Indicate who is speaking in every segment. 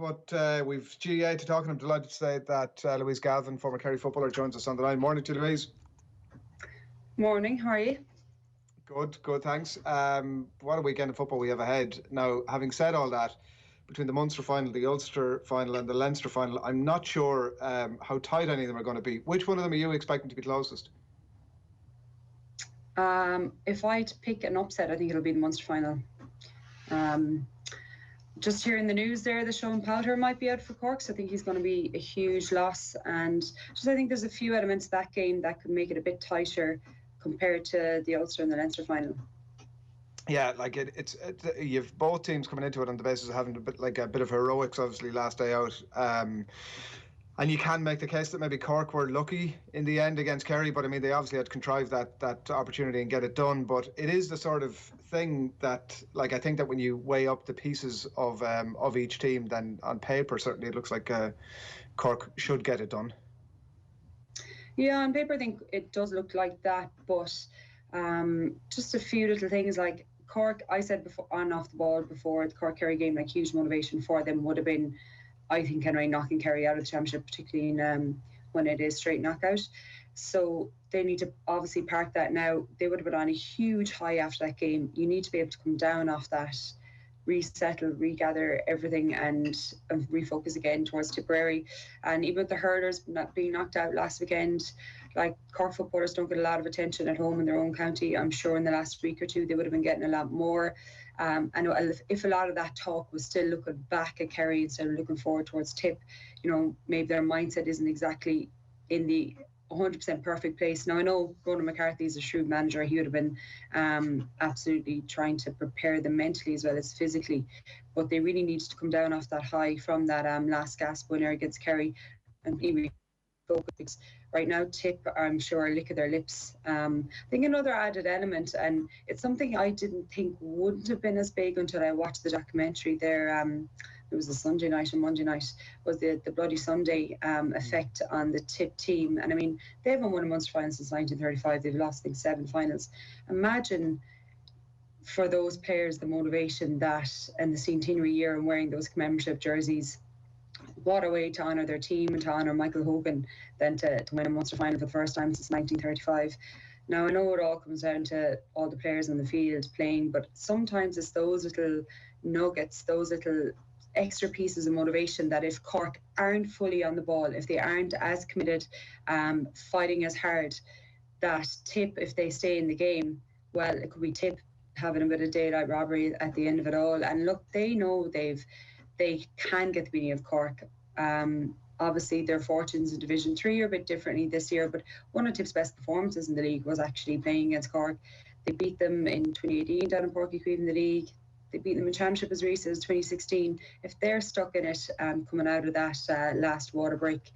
Speaker 1: but we've GA to talk, and I'm delighted to say that Louise Galvin, former Kerry footballer, joins us on the line. Morning to you, Louise.
Speaker 2: Morning, how are you?
Speaker 1: Good, thanks. What a weekend of football we have ahead. Now, having said all that, between the Munster final, the Ulster final and the Leinster final, I'm not sure how tight any of them are going to be. Which one of them are you expecting to be closest?
Speaker 2: If I had to pick an upset, I think it'll be the Munster final. Just hearing the news there that Sean Powter might be out for Cork, so I think he's going to be a huge loss. And just I think there's a few elements of that game that could make it a bit tighter compared to the Ulster and the Leinster final.
Speaker 1: Yeah, like it's you've both teams coming into it on the basis of having a bit of heroics, obviously last day out. And you can make the case that maybe Cork were lucky in the end against Kerry, but I mean they obviously had contrived that opportunity and get it done. But it is the sort of thing that, like, I think that when you weigh up the pieces of each team, then on paper certainly it looks like Cork should get it done.
Speaker 2: Yeah, on paper I think it does look like that, but just a few little things like Cork. I said before on off the ball before the Cork Kerry game, like huge motivation for them would have been, I think, anyway, knocking Kerry out of the championship, particularly in, when it is straight knockout. So they need to obviously park that now. They would have been on a huge high after that game. You need to be able to come down off that, resettle, regather everything, and refocus again towards Tipperary. And even with the hurlers not being knocked out last weekend, like, Cork footballers don't get a lot of attention at home in their own county. I'm sure in the last week or two they would have been getting a lot more. I know if a lot of that talk was still looking back at Kerry instead of looking forward towards Tip, you know, maybe their mindset isn't exactly in the 100% perfect place. Now, I know Ronan McCarthy is a shrewd manager. He would have been absolutely trying to prepare them mentally as well as physically, but they really needed to come down off that high from that last gasp winner against Kerry and be focused. Right now, Tip, I'm sure, lick of their lips. I think another added element, and it's something I didn't think wouldn't have been as big until I watched the documentary there. It was a Sunday night and Monday night, was the Bloody Sunday effect on the Tip team. And I mean, they haven't won a Munster final since 1935. They've lost, I think, 7 finals. Imagine for those players the motivation that, and the centenary year and wearing those commemorative jerseys. What a way to honour their team and to honour Michael Hogan than to win a Munster final for the first time since 1935. Now, I know it all comes down to all the players on the field playing, but sometimes it's those little nuggets, those little extra pieces of motivation that if Cork aren't fully on the ball, if they aren't as committed, fighting as hard, that Tip, if they stay in the game, well, it could be Tip having a bit of daylight robbery at the end of it all. And look, they know they can get the beating of Cork. Obviously, their fortunes in Division 3 are a bit differently this year, but one of Tip's best performances in the league was actually playing against Cork. They beat them in 2018 down in Páirc Uí Chaoimh in the league. They beat them in Championship as recent as 2016. If they're stuck in it, coming out of that last water break,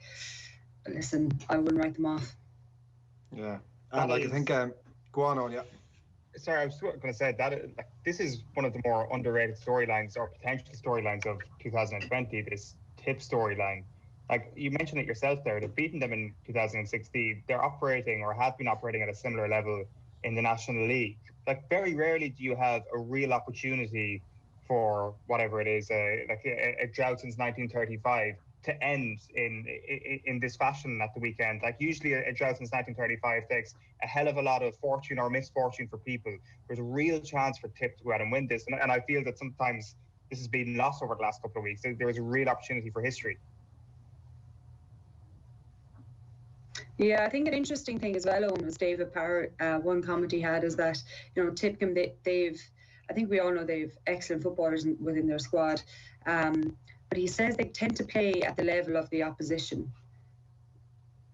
Speaker 2: listen, I wouldn't write them off.
Speaker 1: Yeah, and like, I think, go on, yeah.
Speaker 3: Sorry, I was going to say that this is one of the more underrated storylines or potential storylines of 2020, this Tip storyline. Like, you mentioned it yourself there, they've beaten them in 2016. They're operating or have been operating at a similar level in the National League. Like, very rarely do you have a real opportunity for whatever it is, a drought since 1935 to end in this fashion at the weekend. Like, usually a drought since 1935 takes a hell of a lot of fortune or misfortune for people. There's a real chance for Tip to go out and win this, and I feel that sometimes this has been lost over the last couple of weeks. There is a real opportunity for history.
Speaker 2: Yeah, I think an interesting thing as well, Owen, was David Power. One comment he had is that, you know, Tipcombe, they've, I think we all know they've excellent footballers within their squad, but he says they tend to play at the level of the opposition,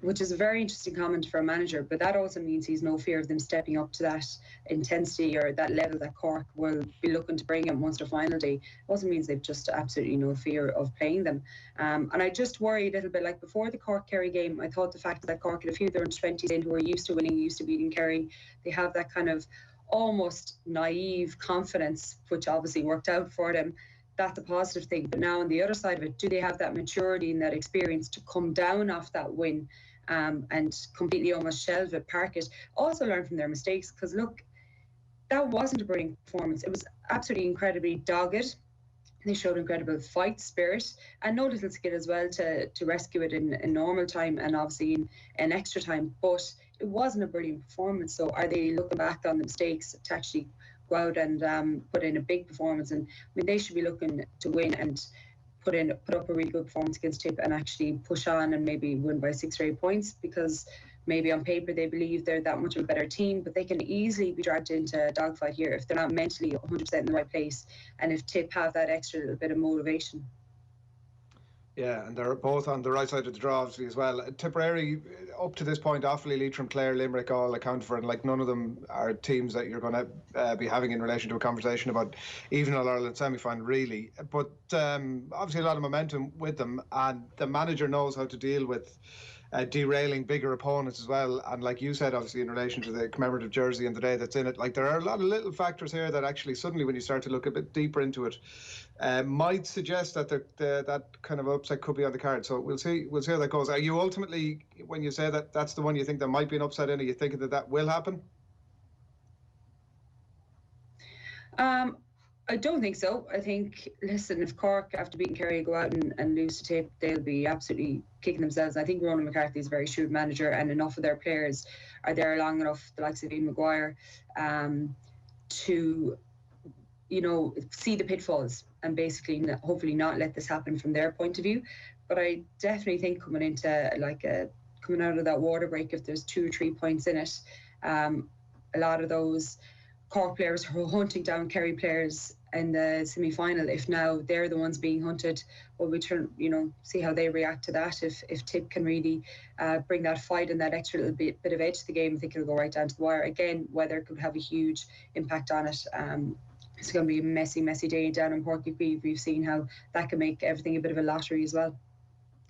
Speaker 2: which is a very interesting comment for a manager, but that also means he's no fear of them stepping up to that intensity or that level that Cork will be looking to bring at Munster final day. It also means they've just absolutely no fear of playing them. And I just worry a little bit, like before the Cork-Kerry game, I thought the fact that Cork had a few of their 20s in who are used to winning, used to beating Kerry, they have that kind of almost naive confidence, which obviously worked out for them. That's a positive thing. But now on the other side of it, do they have that maturity and that experience to come down off that win and completely almost shelve it, park it, also learn from their mistakes? Because look, that wasn't a brilliant performance. It was absolutely incredibly dogged. They showed incredible fight spirit and no little skill as well to rescue it in normal time and obviously in extra time. But it wasn't a brilliant performance. So are they looking back on the mistakes to actually go out and put in a big performance? And I mean, they should be looking to win and put up a really good performance against Tip and actually push on and maybe win by 6 or 8 points, because maybe on paper they believe they're that much of a better team, but they can easily be dragged into a dogfight here if they're not mentally 100% in the right place and if Tip have that extra little bit of motivation.
Speaker 1: Yeah, and they're both on the right side of the draw, obviously, as well. Tipperary, up to this point, Offaly, Leitrim, Clare, Limerick, all account for, and like none of them are teams that you're going to be having in relation to a conversation about even an All-Ireland semi-final, really. But obviously a lot of momentum with them, and the manager knows how to deal with derailing bigger opponents as well. And like you said, obviously, in relation to the commemorative jersey and the day that's in it, like there are a lot of little factors here that actually suddenly, when you start to look a bit deeper into it, might suggest that that kind of upset could be on the card. So we'll see how that goes. Are you ultimately, when you say that that's the one you think there might be an upset in, are you thinking that will happen?
Speaker 2: I don't think so. I think, listen, if Cork, after beating Kerry, go out and lose to Tip, they'll be absolutely kicking themselves. I think Ronan McCarthy is a very shrewd manager, and enough of their players are there long enough, the likes of Ian Maguire, to, see the pitfalls and basically hopefully not let this happen from their point of view. But I definitely think coming out of that water break, if there's 2 or 3 points in it, a lot of those Cork players who are hunting down Kerry players in the semi-final, if now they're the ones being hunted, well, we see how they react to that. If Tip can really bring that fight and that extra little bit of edge to the game, I think it'll go right down to the wire. Again, weather could have a huge impact on it. It's going to be a messy day down in Porky. We've seen how that can make everything a bit of a lottery as well.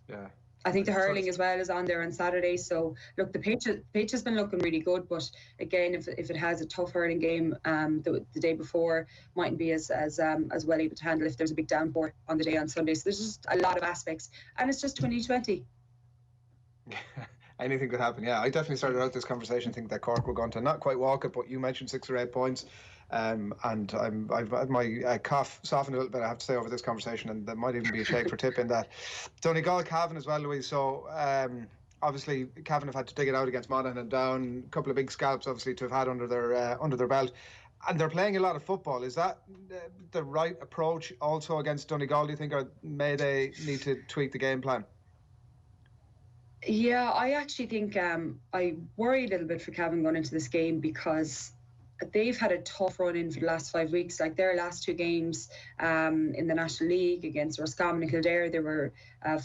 Speaker 1: Yeah.
Speaker 2: I think the hurling as well is on there on Saturday. So look, the pitch has been looking really good, but again, if it has a tough hurling game the day before, mightn't be as well able to handle if there's a big downpour on the day on Sunday. So there's just a lot of aspects, and it's just 2020.
Speaker 1: Anything could happen. Yeah, I definitely started out this conversation thinking that Cork were going to not quite walk it, but you mentioned 6 or 8 points. And I've had my cough softened a little bit, I have to say, over this conversation, and there might even be a shake for Tip in that. Donegal, Cavan as well, Louise. So obviously Cavan have had to dig it out against Monaghan and Down. A couple of big scalps, obviously, to have had under their belt, and they're playing a lot of football. Is that the right approach also against Donegal, do you think, or may they need to tweak the game plan?
Speaker 2: Yeah, I actually think I worry a little bit for Cavan going into this game, because they've had a tough run in for the last 5 weeks. Like their last 2 games in the National League against Roscommon and Kildare, they were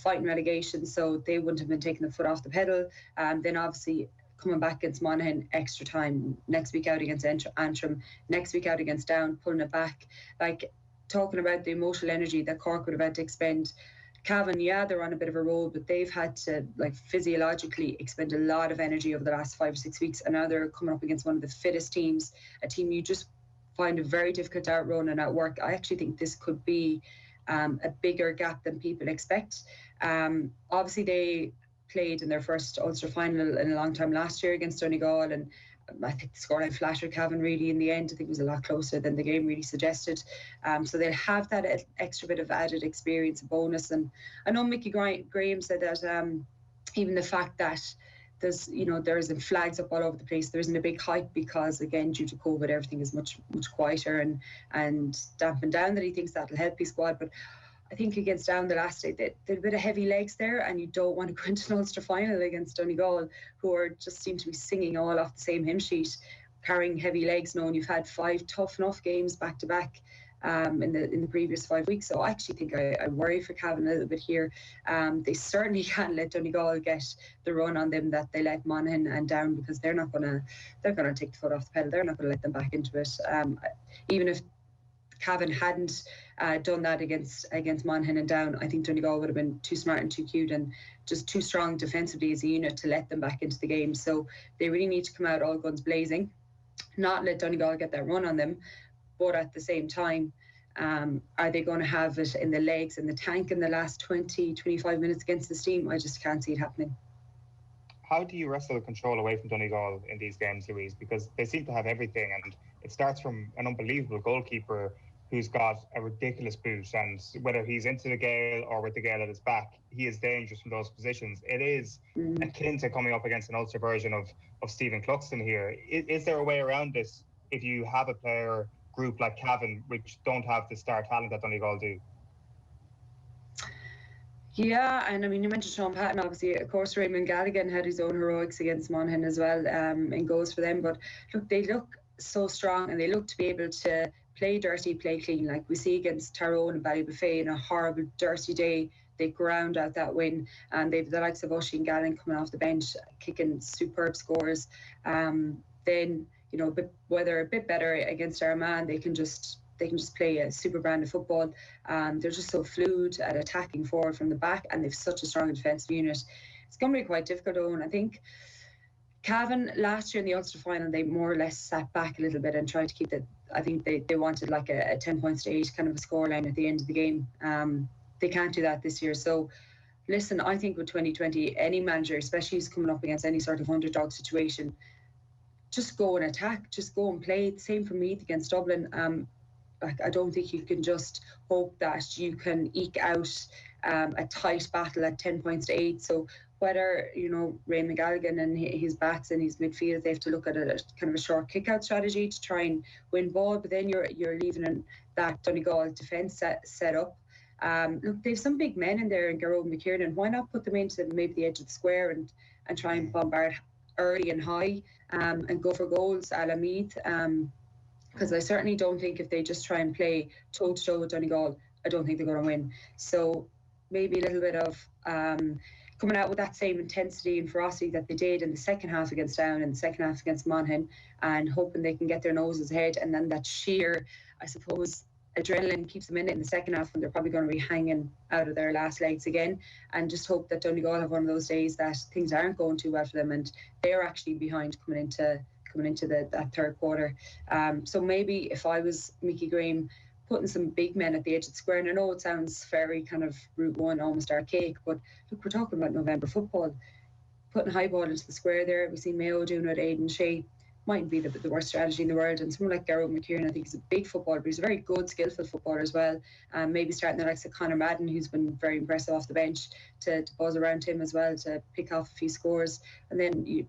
Speaker 2: fighting relegation, so they wouldn't have been taking the foot off the pedal. Then obviously coming back against Monaghan, extra time. Next week out against Antrim, next week out against Down, pulling it back. Like, talking about the emotional energy that Cork would have had to expend. Cavan, yeah, they're on a bit of a roll, but they've had to, like, physiologically expend a lot of energy over the last 5 or 6 weeks, and now they're coming up against one of the fittest teams, a team you just find it very difficult to outrun and outwork. I actually think this could be a bigger gap than people expect. Obviously, they played in their first Ulster final in a long time last year against Donegal, and I think the scoreline flattered Cavan really in the end. I think it was a lot closer than the game really suggested. So they'll have that extra bit of added experience, a bonus. And I know Mickey Graham said that even the fact that there isn't flags up all over the place, there isn't a big hype because, again, due to COVID, everything is much quieter and dampened down, that he thinks that'll help his squad. But I think against Down the last day, they're a bit of heavy legs there, and you don't want to go into an Ulster final against Donegal, who are just seem to be singing all off the same hymn sheet, carrying heavy legs, knowing you've had 5 tough enough games back to back in the previous 5 weeks. So I actually think I worry for Cavan a little bit here. They certainly can't let Donegal get the run on them that they let Monaghan and Down, because they're gonna take the foot off the pedal. They're not going to let them back into it. Even if Cavan hadn't done that against Monaghan and Down, I think Donegal would have been too smart and too cute and just too strong defensively as a unit to let them back into the game. So they really need to come out all guns blazing, not let Donegal get that run on them, but at the same time, are they going to have it in the legs and the tank in the last 20-25 minutes against this team? I just can't see it happening.
Speaker 3: How do you wrestle control away from Donegal in these games, Louise? Because they seem to have everything, and it starts from an unbelievable goalkeeper who's got a ridiculous boot, and whether he's into the Gael or with the Gael at his back, he is dangerous from those positions. It is akin to coming up against an Ulster version of Stephen Cluxton here. Is there a way around this if you have a player group like Cavan, which don't have the star talent that Donegal do?
Speaker 2: Yeah, and I mean, you mentioned Sean Patton, obviously. Of course, Raymond Galligan had his own heroics against Monaghan as well, in goals for them. But look, they look so strong, and they look to be able to play dirty, play clean. Like we see against Tyrone and Ballybuffet in a horrible, dirty day. They ground out that win, and they've the likes of Oisin Gallen coming off the bench, kicking superb scores. Then, you know, whether a bit better against Armagh, they can just play a super brand of football. They're just so fluid at attacking forward from the back, and they've such a strong defensive unit. It's going to be quite difficult, Owen. I think Cavan last year in the Ulster final, they more or less sat back a little bit and tried to keep it. I think they wanted like a 10 points to 8 kind of a scoreline at the end of the game. They can't do that this year. So listen, I think with 2020, any manager, especially who's coming up against any sort of underdog situation, just go and attack, just go and play. The same for Meath against Dublin. I don't think you can just hope that you can eke out a tight battle at 10 points to 8. So whether, you know, Raymond Galligan and his backs and his midfield, they have to look at a kind of a short kick-out strategy to try and win ball, but then you're leaving that Donegal defence set up. Look, they have some big men in there in Garrod and McKiernan. Why not put them into maybe the edge of the square and try and bombard early and high and go for goals a la Meath? Because I certainly don't think if they just try and play toe-to-toe with Donegal, I don't think they're going to win. So maybe a little bit of coming out with that same intensity and ferocity that they did in the second half against Down and the second half against Monaghan, and hoping they can get their noses ahead. And then that sheer, I suppose, adrenaline keeps them in it in the second half when they're probably going to be hanging out of their last legs again. And just hope that Donegal have one of those days that things aren't going too well for them and they're actually behind coming into that third quarter. So maybe if I was Mickey Graham, putting some big men at the edge of the square, and I know it sounds very kind of Route 1, almost archaic, but look, we're talking about November football. Putting high ball into the square there, we see Mayo doing it, Aidan Shea, mightn't be the worst strategy in the world. And someone like Garrod McKiernan, I think he's a big footballer, but he's a very good, skillful footballer as well. Maybe starting the likes of Conor Madden, who's been very impressive off the bench, to buzz around him as well, to pick off a few scores. And then you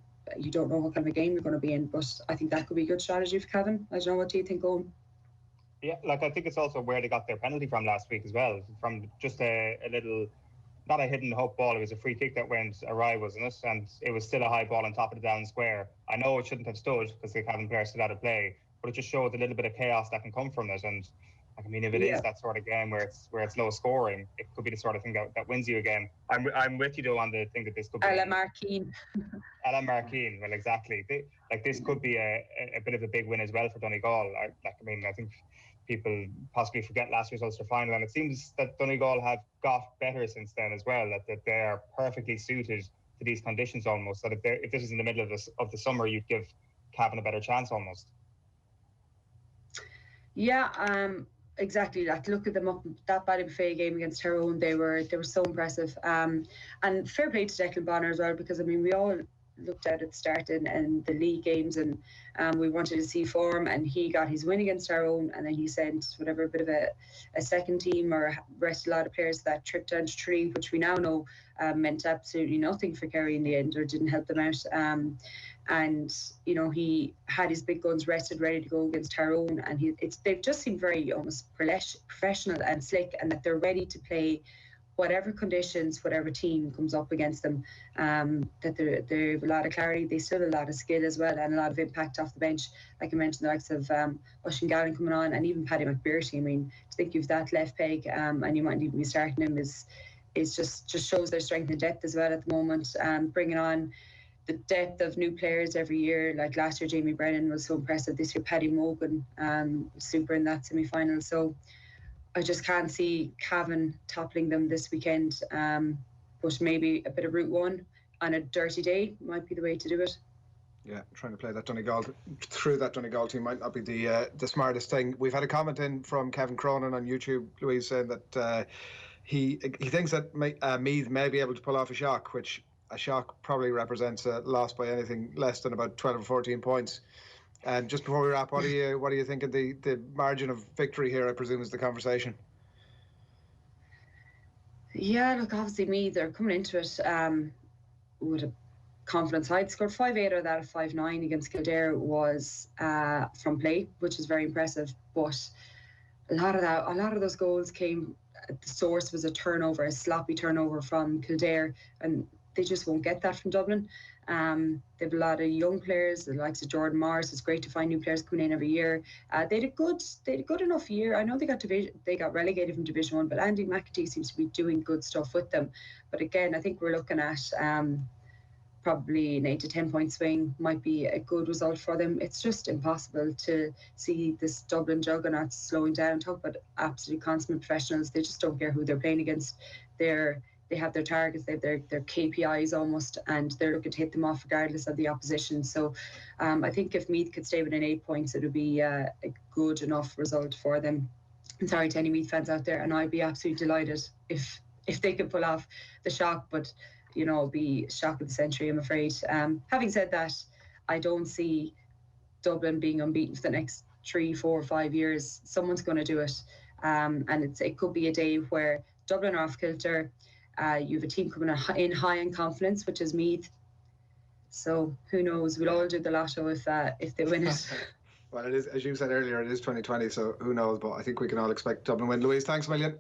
Speaker 2: don't know what kind of a game you're going to be in, but I think that could be a good strategy for Cavan. I don't know, what do you think, Owen?
Speaker 3: Yeah, like I think it's also where they got their penalty from last week as well, from just a little, not a hidden hope ball, it was a free kick that went awry, wasn't it? And it was still a high ball on top of the down square. I know it shouldn't have stood because the Cavan players still out of play, but it just showed a little bit of chaos that can come from it. And I mean, if it is that sort of game where it's low scoring, it could be the sort of thing that wins you a game. I'm with you though on the thing that this could be.
Speaker 2: Ella Markeen.
Speaker 3: Ella Markeen, well, exactly. This could be a bit of a big win as well for Donegal. I think people possibly forget last year's Ulster final, and it seems that Donegal have got better since then as well, that they are perfectly suited to these conditions almost, that if this is in the middle of the summer, you'd give Cavan a better chance almost.
Speaker 2: Yeah, exactly. Like, look at them up that Ballybuffet game against Tyrone. They were so impressive. And fair play to Declan Bonner as well, because I mean, we all looked at the start and the league games, and we wanted to see form, and he got his win against Tyrone, and then he sent whatever, a bit of a second team or rested a lot of players that trip down to Tralee, which we now know meant absolutely nothing for Kerry in the end, or didn't help them out. And you know, he had his big guns rested, ready to go against Tyrone, and they've just seemed very almost professional and slick, and that they're ready to play whatever conditions, whatever team comes up against them. That they have a lot of clarity. They still have a lot of skill as well, and a lot of impact off the bench. Like I mentioned, the likes of Oisin Gallen coming on, and even Paddy McBearty. I mean, to think you've that left peg, and you might even be starting him is just shows their strength and depth as well at the moment. Bringing on the depth of new players every year. Like last year, Jamie Brennan was so impressive. This year, Paddy Mogan, super in that semi-final. So I just can't see Cavan toppling them this weekend. But maybe a bit of Route 1 on a dirty day might be the way to do it.
Speaker 1: Yeah, trying to play that Donegal through that Donegal team might not be the smartest thing. We've had a comment in from Kevin Cronin on YouTube, Louise, saying that he thinks that Meath may be able to pull off a shock, which a shock probably represents a loss by anything less than about 12 or 14 points. Just before we wrap, what do you think of the margin of victory here? I presume is the conversation.
Speaker 2: Yeah, look, obviously Meath, they're coming into it with a confidence. I'd scored 5-8 of that, 5-9 against Kildare was from play, which is very impressive. But a lot of those goals came. The source was a sloppy turnover from Kildare, and they just won't get that from Dublin. They have a lot of young players, the likes of Jordan Morris. It's great to find new players coming in every year. They had a good enough year. I know they got relegated from Division 1, but Andy McAtee seems to be doing good stuff with them. But again, I think we're looking at probably an 8 to 10 point swing might be a good result for them. It's just impossible to see this Dublin juggernaut slowing down. Talk about absolute consummate professionals. They just don't care who they're playing against. They have their targets, they have their KPIs almost, and they're looking to hit them off regardless of the opposition. So I think if Meath could stay within 8 points, it would be a good enough result for them. I'm sorry to any Meath fans out there, and I'd be absolutely delighted if they could pull off the shock, but it'll be shock of the century, I'm afraid. Having said that, I don't see Dublin being unbeaten for the next 3, 4, 5 years. Someone's going to do it, and it could be a day where Dublin are off kilter. You have a team coming in high in confidence, which is Meath. So who knows? We'll all do the lotto if they win it.
Speaker 1: Well, it is, as you said earlier, it is 2020, so who knows? But I think we can all expect Dublin win. Louise, thanks a million.